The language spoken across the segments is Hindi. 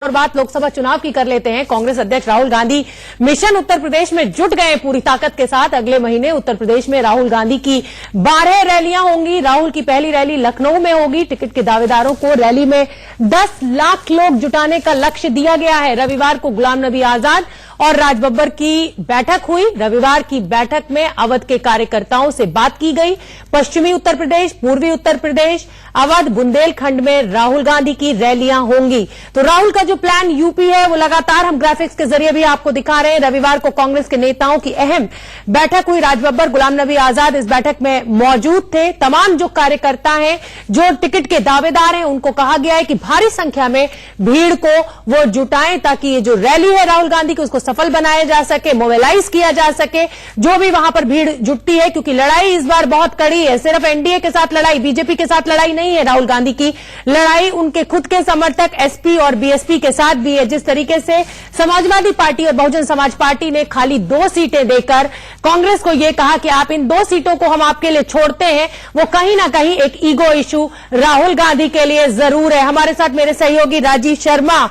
और बात लोकसभा चुनाव की कर लेते हैं। कांग्रेस अध्यक्ष राहुल गांधी मिशन उत्तर प्रदेश में जुट गए पूरी ताकत के साथ। अगले महीने उत्तर प्रदेश में राहुल गांधी की 12 रैलियां होंगी। राहुल की पहली रैली लखनऊ में होगी। टिकट के दावेदारों को रैली में 10 लाख लोग जुटाने का लक्ष्य दिया गया है। रविवार को गुलाम नबी आजाद और राजबब्बर की बैठक हुई। रविवार की बैठक में अवध के कार्यकर्ताओं से बात की गई। पश्चिमी उत्तर प्रदेश, पूर्वी उत्तर प्रदेश, अवध, बुंदेलखंड में राहुल गांधी की रैलियां होंगी। तो राहुल का जो प्लान यूपी है वो लगातार हम ग्राफिक्स के जरिए भी आपको दिखा रहे हैं। रविवार को कांग्रेस के नेताओं की अहम बैठक हुई। राजबब्बर, गुलाम नबी आजाद इस बैठक में मौजूद थे। तमाम जो कार्यकर्ता हैं, जो टिकट के दावेदार हैं, उनको कहा गया है कि भारी संख्या में भीड़ को वो जुटाएं ताकि ये जो रैली है राहुल गांधी की उसको सफल बनाया जा सके, मोबिलाइज किया जा सके जो भी वहां पर भीड़ जुटती है। क्योंकि लड़ाई इस बार बहुत कड़ी है। सिर्फ एनडीए के साथ लड़ाई, बीजेपी के साथ लड़ाई नहीं है। राहुल गांधी की लड़ाई उनके खुद के समर्थक एसपी और बीएसपी के साथ भी है। जिस तरीके से समाजवादी पार्टी और बहुजन समाज पार्टी ने खाली 2 सीटें देकर कांग्रेस को यह कहा कि आप इन 2 सीटों को हम आपके लिए छोड़ते हैं, वो कहीं ना कहीं एक ईगो इशू राहुल गांधी के लिए जरूर है। हमारे साथ मेरे सहयोगी राजीव शर्मा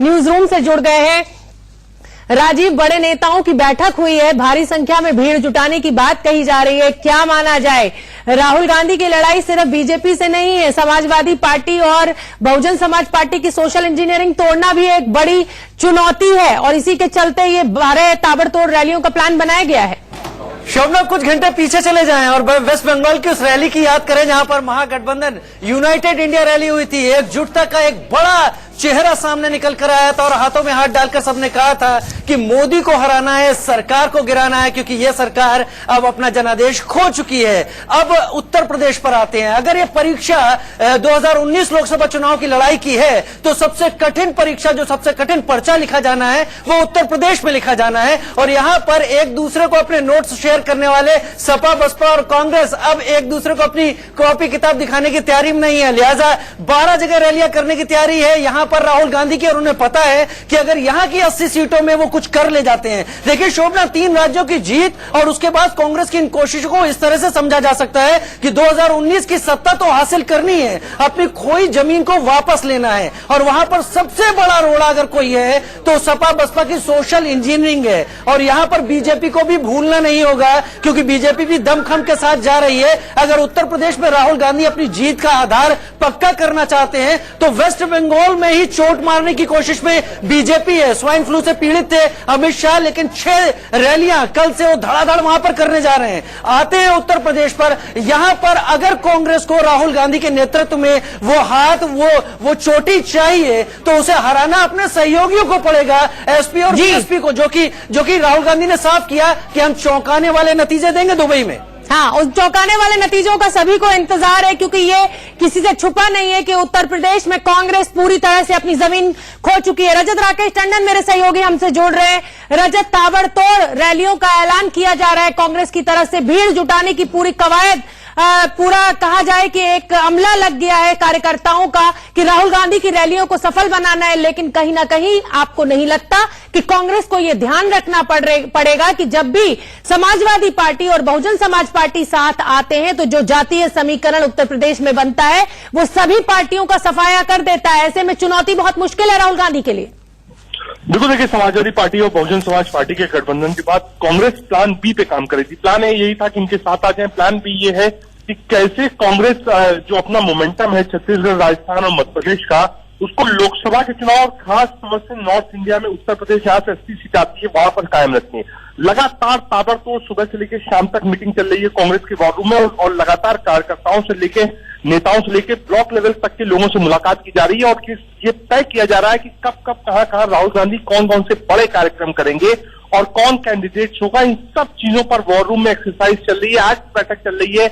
न्यूज रूम से जुड़ गए हैं। राजीव, बड़े नेताओं की बैठक हुई है, भारी संख्या में भीड़ जुटाने की बात कही जा रही है। क्या माना जाए, राहुल गांधी की लड़ाई सिर्फ बीजेपी से नहीं है, समाजवादी पार्टी और बहुजन समाज पार्टी की सोशल इंजीनियरिंग तोड़ना भी एक बड़ी चुनौती है और इसी के चलते ये 12 ताबड़तोड़ रैलियों का प्लान बनाया गया है। शोभना, कुछ घंटे पीछे चले जाएं और वेस्ट बंगाल की उस रैली की याद करें जहां पर महागठबंधन यूनाइटेड इंडिया रैली हुई थी। एकजुटता का एक बड़ा चेहरा सामने निकल कर आया था और हाथों में हाथ डालकर सबने कहा था कि मोदी को हराना है, सरकार को गिराना है, क्योंकि यह सरकार अब अपना जनादेश खो चुकी है। अब उत्तर प्रदेश पर आते हैं। अगर ये परीक्षा 2019 लोकसभा चुनाव की लड़ाई की है तो सबसे कठिन परीक्षा, जो सबसे कठिन पर्चा लिखा जाना है वो उत्तर प्रदेश में लिखा जाना है। और यहां पर एक दूसरे को अपने नोट्स शेयर करने वाले सपा, बसपा और कांग्रेस अब एक दूसरे को अपनी कॉपी किताब दिखाने की तैयारी में नहीं है। लिहाजा 12 जगह रैलियां करने की तैयारी है यहां पर राहुल गांधी की, और उन्हें पता है कि अगर यहां की 80 सीटों में वो कुछ कर ले जाते हैं। देखिए शोभना, 3 राज्यों की जीत और उसके बाद कांग्रेस की इन कोशिशों को इस तरह से समझा जा सकता है कि 2019 की सत्ता तो हासिल करनी है, अपनी खोई जमीन को वापस लेना है। और वहां पर सबसे बड़ा रोड़ा अगर कोई है तो सपा बसपा की सोशल इंजीनियरिंग है। और यहां पर बीजेपी को भी भूलना नहीं होगा, क्योंकि बीजेपी भी दमखम के साथ जा रही है। अगर उत्तर प्रदेश में राहुल गांधी अपनी जीत का आधार पक्का करना चाहते हैं तो वेस्ट बंगाल में ही चोट मारने की कोशिश में बीजेपी है। स्वाइन फ्लू से पीड़ित थे अमित शाह, लेकिन 6 रैलियां कल से वो धड़ाधड़ वहां पर करने जा रहे हैं। आते हैं उत्तर प्रदेश पर। यहां पर अगर कांग्रेस को राहुल गांधी के नेतृत्व में वो हाथ, वो चोटी चाहिए तो उसे हराना अपने सहयोगियों को पड़ेगा, एसपी और बीएसपी को, जो कि राहुल गांधी ने साफ किया कि हम चौंकाने वाले नतीजे देंगे दुबई में। हाँ, उस चौंकाने वाले नतीजों का सभी को इंतजार है, क्योंकि ये किसी से छुपा नहीं है कि उत्तर प्रदेश में कांग्रेस पूरी तरह से अपनी जमीन खो चुकी है। रजत राकेश टंडन मेरे सहयोगी हमसे जोड़ रहे हैं। रजत, ताबड़तोड़ रैलियों का ऐलान किया जा रहा है कांग्रेस की तरफ से। भीड़ जुटाने की पूरी कवायद, पूरा कहा जाए कि एक अमला लग गया है कार्यकर्ताओं का कि राहुल गांधी की रैलियों को सफल बनाना है। लेकिन कहीं ना कहीं आपको नहीं लगता कि कांग्रेस को यह ध्यान रखना पड़ेगा कि जब भी समाजवादी पार्टी और बहुजन समाज पार्टी साथ आते हैं तो जो जातीय समीकरण उत्तर प्रदेश में बनता है वो सभी पार्टियों का सफाया कर देता है। ऐसे में चुनौती बहुत मुश्किल है राहुल गांधी के लिए। बिल्कुल, देखिए समाजवादी पार्टी और बहुजन समाज पार्टी के गठबंधन के बाद कांग्रेस प्लान बी पे काम करी थी। प्लान ए यही था कि इनके साथ आ जाए। प्लान बी ये है कि कैसे कांग्रेस जो अपना मोमेंटम है छत्तीसगढ़, राजस्थान और मध्य प्रदेश का, उसको लोकसभा के चुनाव और खास तौर से नॉर्थ इंडिया में उत्तर प्रदेश जहां से 80 सीट आती है वहां पर कायम रखें। लगातार ताबड़तोड़ सुबह से लेकर शाम तक मीटिंग चल रही है कांग्रेस के वॉर रूम में और लगातार कार्यकर्ताओं से लेकर नेताओं से लेकर ब्लॉक लेवल तक के लोगों से मुलाकात की जा रही है और ये तय किया जा रहा है कि कब कब कहां राहुल गांधी कौन कौन से बड़े कार्यक्रम करेंगे और कौन कैंडिडेट्स होगा। इन सब चीजों पर वॉर रूम में एक्सरसाइज चल रही है। आज बैठक चल रही है।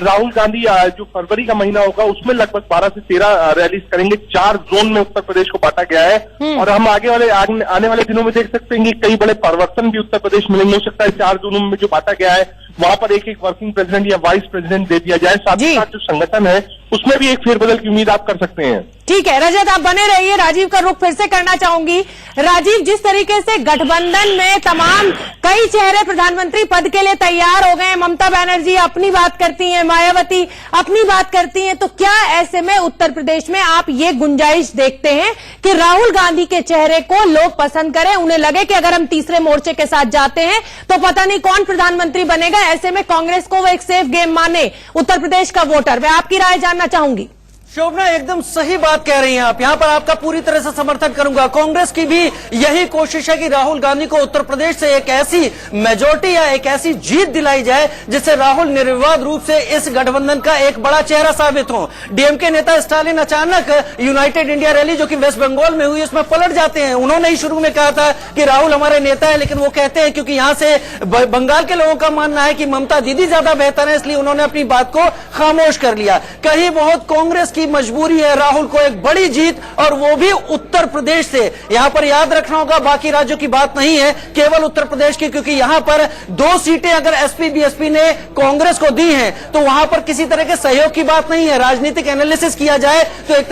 राहुल गांधी जो फरवरी का महीना होगा उसमें लगभग 12 से 13 रैलीज करेंगे। 4 जोन में उत्तर प्रदेश को बांटा गया है और हम आने वाले दिनों में देख सकते हैं कि कई बड़े परिवर्तन भी उत्तर प्रदेश में हो सकता है। 4 जोनों में जो बांटा गया है वहां पर एक वर्किंग प्रेसिडेंट या वाइस प्रेसिडेंट दे दिया जाए। साथ ही साथ जो संगठन है उसमें भी एक फेरबदल की उम्मीद आप कर सकते हैं। ठीक है रजत, आप बने रहिए। राजीव का रुख फिर से करना चाहूंगी। राजीव, जिस तरीके से गठबंधन में तमाम कई चेहरे प्रधानमंत्री पद के लिए तैयार हो गए हैं, ममता बनर्जी अपनी बात करती हैं, मायावती अपनी बात करती हैं, तो क्या ऐसे में उत्तर प्रदेश में आप ये गुंजाइश देखते हैं कि राहुल गांधी के चेहरे को लोग पसंद करें, उन्हें लगे कि अगर हम तीसरे मोर्चे के साथ जाते हैं तो पता नहीं कौन प्रधानमंत्री बनेगा, ऐसे में कांग्रेस को वो एक सेफ गेम माने उत्तर प्रदेश का वोटर? मैं आपकी राय जानना चाहूंगी। शोभना, एकदम सही बात कह रही हैं आप। यहां पर आपका पूरी तरह से समर्थन करूंगा। कांग्रेस की भी यही कोशिश है कि राहुल गांधी को उत्तर प्रदेश से एक ऐसी मेजोरिटी या एक ऐसी जीत दिलाई जाए जिससे राहुल निर्विवाद रूप से इस गठबंधन का एक बड़ा चेहरा साबित हो। डीएमके नेता स्टालिन अचानक यूनाइटेड इंडिया रैली जो कि वेस्ट बंगाल में हुई उसमें पलट जाते हैं। उन्होंने ही शुरू में कहा था कि राहुल हमारे नेता है, लेकिन वो कहते हैं क्योंकि यहां से बंगाल के लोगों का मानना है कि ममता दीदी ज्यादा बेहतर है, इसलिए उन्होंने अपनी बात को खामोश कर लिया। कहीं बहुत कांग्रेस की मजबूरी है राहुल को एक बड़ी जीत, और वो भी उत्तर प्रदेश से। यहां पर याद रखना होगा बाकी राज्यों की बात नहीं है, केवल उत्तर प्रदेश की, क्योंकि यहां पर 2 सीटें अगर एसपी बीएसपी ने कांग्रेस को दी हैं तो वहां पर किसी तरह के सहयोग की बात नहीं है। राजनीतिक एनालिसिस किया जाए तो एक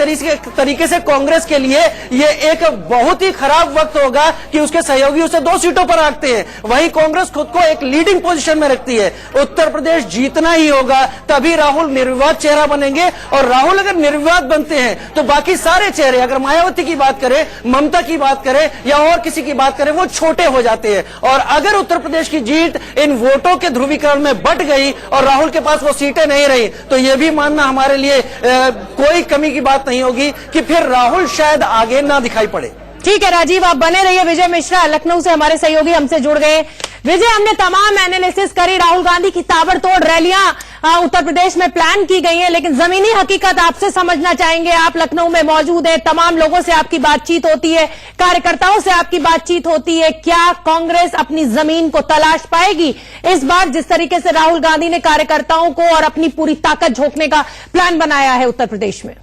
तरीके से कांग्रेस के लिए यह एक बहुत ही खराब वक्त होगा कि उसके सहयोगी उसे 2 सीटों पर रखते हैं। वहीं कांग्रेस खुद को एक लीडिंग पोजीशन में रखती है। उत्तर प्रदेश जीतना ही होगा, तभी राहुल निर्विवाद चेहरा बनेंगे। और राहुल अगर निर्विवाद बनते हैं तो बाकी सारे चेहरे, अगर मायावती की बात करें, ममता की बात करें या और किसी की बात करें, वो छोटे हो जाते हैं। और अगर उत्तर प्रदेश की जीत इन वोटों के ध्रुवीकरण में बट गई और राहुल के पास वो सीटें नहीं रही, तो यह भी मानना हमारे लिए कोई कमी की बात नहीं होगी कि फिर राहुल शायद आगे ना दिखाई पड़े। ठीक है राजीव, आप बने रहिए। विजय मिश्रा लखनऊ से हमारे सहयोगी हमसे जुड़ गए। विजय, हमने तमाम एनालिसिस करी, राहुल गांधी की ताबड़तोड़ रैलियां उत्तर प्रदेश में प्लान की गई हैं, लेकिन जमीनी हकीकत आपसे समझना चाहेंगे। आप लखनऊ में मौजूद हैं, तमाम लोगों से आपकी बातचीत होती है, कार्यकर्ताओं से आपकी बातचीत होती है। क्या कांग्रेस अपनी जमीन को तलाश पाएगी इस बार, जिस तरीके से राहुल गांधी ने कार्यकर्ताओं को और अपनी पूरी ताकत झोंकने का प्लान बनाया है उत्तर प्रदेश में?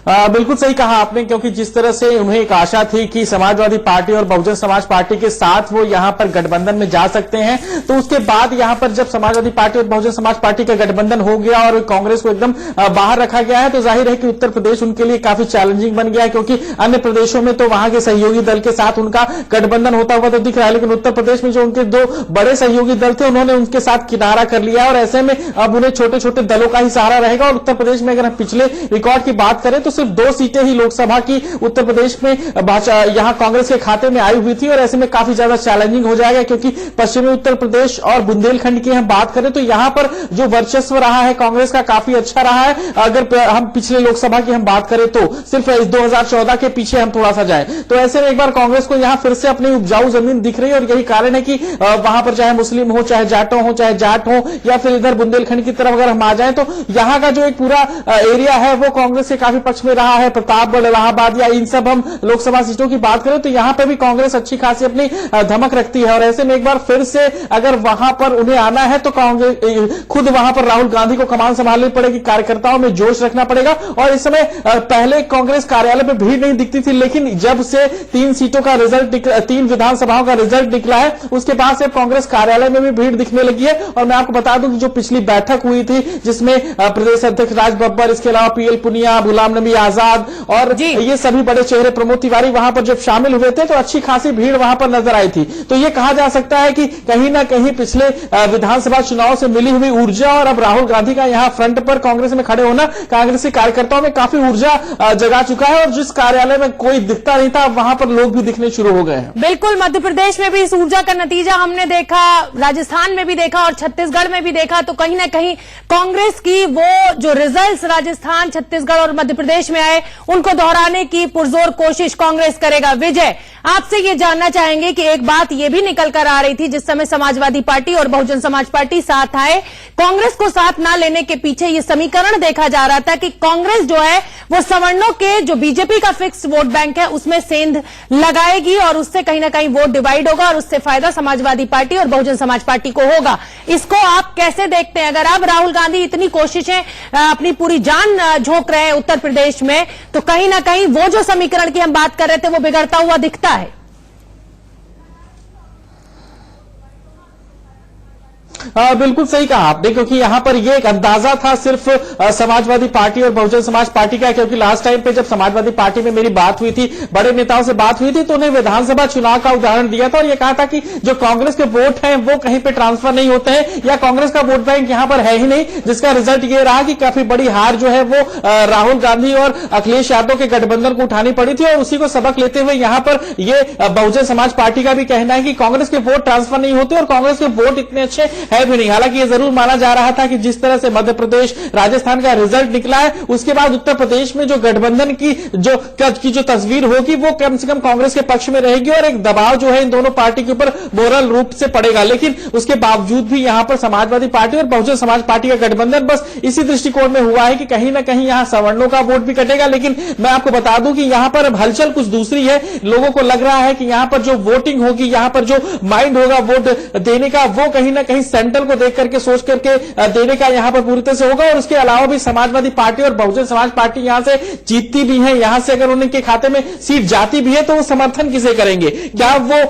बिल्कुल सही कहा आपने, क्योंकि जिस तरह से उन्हें एक आशा थी कि समाजवादी पार्टी और बहुजन समाज पार्टी के साथ वो यहां पर गठबंधन में जा सकते हैं, तो उसके बाद यहां पर जब समाजवादी पार्टी और बहुजन समाज पार्टी का गठबंधन हो गया और कांग्रेस को एकदम बाहर रखा गया है, तो जाहिर है कि उत्तर प्रदेश उनके लिए काफी चैलेंजिंग बन गया है, क्योंकि अन्य प्रदेशों में तो वहां के सहयोगी दल के साथ उनका गठबंधन होता हुआ तो दिख रहा है, लेकिन उत्तर प्रदेश में जो उनके 2 बड़े सहयोगी दल थे उन्होंने उनके साथ किनारा कर लिया। और ऐसे में अब उन्हें छोटे छोटे दलों का ही सहारा रहेगा। और उत्तर प्रदेश में अगर हम पिछले रिकॉर्ड की बात करें तो सिर्फ 2 सीटें ही लोकसभा की उत्तर प्रदेश में यहां कांग्रेस के खाते में आई हुई थी। और ऐसे में काफी ज्यादा चैलेंजिंग हो जाएगा, क्योंकि पश्चिमी उत्तर प्रदेश और बुंदेलखंड की हम बात करें तो यहां पर जो वर्चस्व रहा है कांग्रेस का काफी अच्छा रहा है। अगर हम पिछले लोकसभा की हम बात करें तो सिर्फ 2014 के पीछे हम थोड़ा सा जाएं, तो ऐसे में एक बार कांग्रेस को यहां फिर से अपनी उपजाऊ जमीन दिख रही है। और यही कारण है कि वहां पर चाहे मुस्लिम हो, चाहे जाटो हो, चाहे जाट हो, या फिर इधर बुंदेलखंड की तरफ अगर हम आ जाएं तो यहां का जो एक पूरा एरिया है वो कांग्रेस के काफी पक्ष में रहा है। प्रतापगढ़, इलाहाबाद या इन सब हम लोकसभा सीटों की बात करें तो यहां पर भी कांग्रेस अच्छी खासी अपनी धमक रखती है। और ऐसे में एक बार फिर से अगर वहां पर उन्हें आना है तो कांग्रेस खुद वहां पर राहुल गांधी को कमान संभालनी पड़ेगी, कार्यकर्ताओं में जोश रखना पड़ेगा। और इस समय पहले कांग्रेस कार्यालय में भीड़ नहीं दिखती थी, लेकिन जब से 3 सीटों का रिजल्ट 3 विधानसभाओं का रिजल्ट निकला है उसके बाद से कांग्रेस कार्यालय में भी भीड़ दिखने लगी है। और मैं आपको बता दूं कि जो पिछली बैठक हुई थी जिसमें प्रदेश अध्यक्ष राज बब्बर, इसके अलावा पीएल पुनिया, गुलाम नबी आजाद और ये सभी बड़े चेहरे, प्रमोद तिवारी वहां पर जब शामिल हुए थे तो अच्छी खासी भीड़ वहां पर नजर आई थी। तो ये कहा जा सकता है कि कहीं ना कहीं पिछले विधानसभा चुनाव से मिली हुई ऊर्जा और अब राहुल गांधी का यहां फ्रंट पर कांग्रेस में खड़े होना कांग्रेसी कार्यकर्ताओं में काफी ऊर्जा जगा चुका है। और जिस कार्यालय में कोई दिखता नहीं था वहां पर लोग भी दिखने शुरू हो गए हैं। बिल्कुल, मध्य प्रदेश में भी इस ऊर्जा का नतीजा हमने देखा, राजस्थान में भी देखा और छत्तीसगढ़ में भी देखा। तो कहीं ना कहीं कांग्रेस की वो जो रिजल्ट्स राजस्थान, छत्तीसगढ़ और मध्य प्रदेश में आए उनको दोहराने की पुरजोर कोशिश कांग्रेस करेगा। विजय, आपसे ये जानना चाहेंगे कि एक बात ये भी निकल कर आ रही थी जिस समय समाजवादी पार्टी और बहुजन समाज पार्टी साथ आए, कांग्रेस को साथ ना लेने के पीछे ये समीकरण देखा जा रहा था कि कांग्रेस जो है वो सवर्णों के जो बीजेपी का फिक्स वोट बैंक है उसमें सेंध लगाएगी और उससे कहीं ना कहीं वोट डिवाइड होगा और उससे फायदा समाजवादी पार्टी और बहुजन समाज पार्टी को होगा। इसको आप कैसे देखते हैं? अगर अब राहुल गांधी इतनी कोशिशें अपनी पूरी जान झोंक रहे हैं उत्तर प्रदेश में, तो कहीं ना कहीं वो जो समीकरण की हम बात कर रहे थे वो बिगड़ता हुआ दिखता है। बिल्कुल सही कहा आपने, क्योंकि यहाँ पर ये एक अंदाजा था सिर्फ समाजवादी पार्टी और बहुजन समाज पार्टी का, क्योंकि लास्ट टाइम पे जब समाजवादी पार्टी में मेरी बात हुई थी, बड़े नेताओं से बात हुई थी, तो उन्हें विधानसभा चुनाव का उदाहरण दिया था और ये कहा था कि जो कांग्रेस के वोट हैं वो कहीं पे ट्रांसफर नहीं होते हैं या कांग्रेस का वोट बैंक यहाँ पर है ही नहीं, जिसका रिजल्ट ये रहा कि काफी बड़ी हार जो है वो राहुल गांधी और अखिलेश यादव के गठबंधन को उठानी पड़ी थी। और उसी को सबक लेते हुए यहाँ पर ये बहुजन समाज पार्टी का भी कहना है कि कांग्रेस के वोट ट्रांसफर नहीं होते और कांग्रेस के वोट इतने अच्छे है भी नहीं। हालांकि ये जरूर माना जा रहा था कि जिस तरह से मध्य प्रदेश, राजस्थान का रिजल्ट निकला है, उसके बाद उत्तर प्रदेश में जो गठबंधन की जो तस्वीर होगी वो कम से कम कांग्रेस के पक्ष में रहेगी और एक दबाव जो है इन दोनों पार्टी के ऊपर मोरल रूप से पड़ेगा। लेकिन उसके बावजूद भी यहाँ पर समाजवादी पार्टी और बहुजन समाज पार्टी का गठबंधन बस इसी दृष्टिकोण में हुआ है कि कहीं ना कहीं यहाँ सवर्णों का वोट भी कटेगा। लेकिन मैं आपको बता दूं कि यहाँ पर हलचल कुछ दूसरी है। लोगों को लग रहा है कि यहाँ पर जो वोटिंग होगी, यहाँ पर जो माइंड होगा वोट देने का, वो कहीं ना कहीं सेंट्रल को देख करके सोच करके देने का यहाँ पर पूरी तरह से होगा। और उसके अलावा भी समाजवादी पार्टी और बहुजन समाज पार्टी यहाँ से जीतती भी है, यहाँ से अगर उनके खाते में सीट जाती भी है तो वो समर्थन किसे करेंगे? क्या वो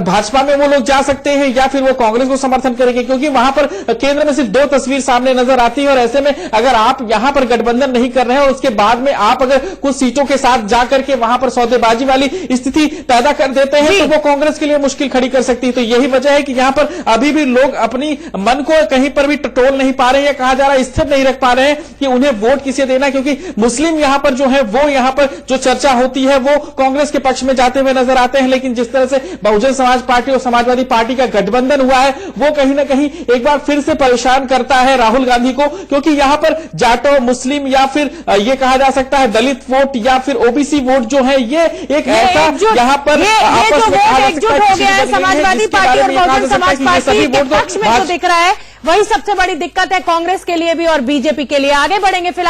भाजपा में वो लोग जा सकते हैं या फिर वो कांग्रेस को समर्थन करेंगे? क्योंकि वहां पर केंद्र में सिर्फ दो तस्वीर सामने नजर आती है और ऐसे में अगर आप यहां पर गठबंधन नहीं कर रहे हैं और उसके बाद में आप अगर कुछ सीटों के साथ जाकर के वहां पर सौदेबाजी वाली स्थिति पैदा कर देते हैं तो वो कांग्रेस के लिए मुश्किल खड़ी कर सकती है। तो यही वजह है कि यहां पर अभी भी लोग अपनी मन को कहीं पर भी टटोल नहीं पा रहे हैं या कहा जा रहा है स्थिर नहीं रख पा रहे हैं कि उन्हें वोट किसे देना, क्योंकि मुस्लिम यहां पर जो है वो यहां पर जो चर्चा होती है वो कांग्रेस के पक्ष में जाते हुए नजर आते हैं। लेकिन जिस तरह से बहुजन समाज पार्टी और समाजवादी पार्टी का गठबंधन हुआ है वो कहीं ना कहीं एक बार फिर से परेशान करता है राहुल गांधी को, क्योंकि यहां पर जाटो, मुस्लिम या फिर ये कहा जा सकता है दलित वोट या फिर ओबीसी वोट जो है ये एक ऐसा यहां पर आपस में एकजुट हो गया है समाजवादी पार्टी और बहुजन समाज पार्टी के पक्ष में जो दिख रहा है वही सबसे बड़ी दिक्कत है कांग्रेस के लिए भी और बीजेपी के लिए। आगे बढ़ेंगे फिलहाल।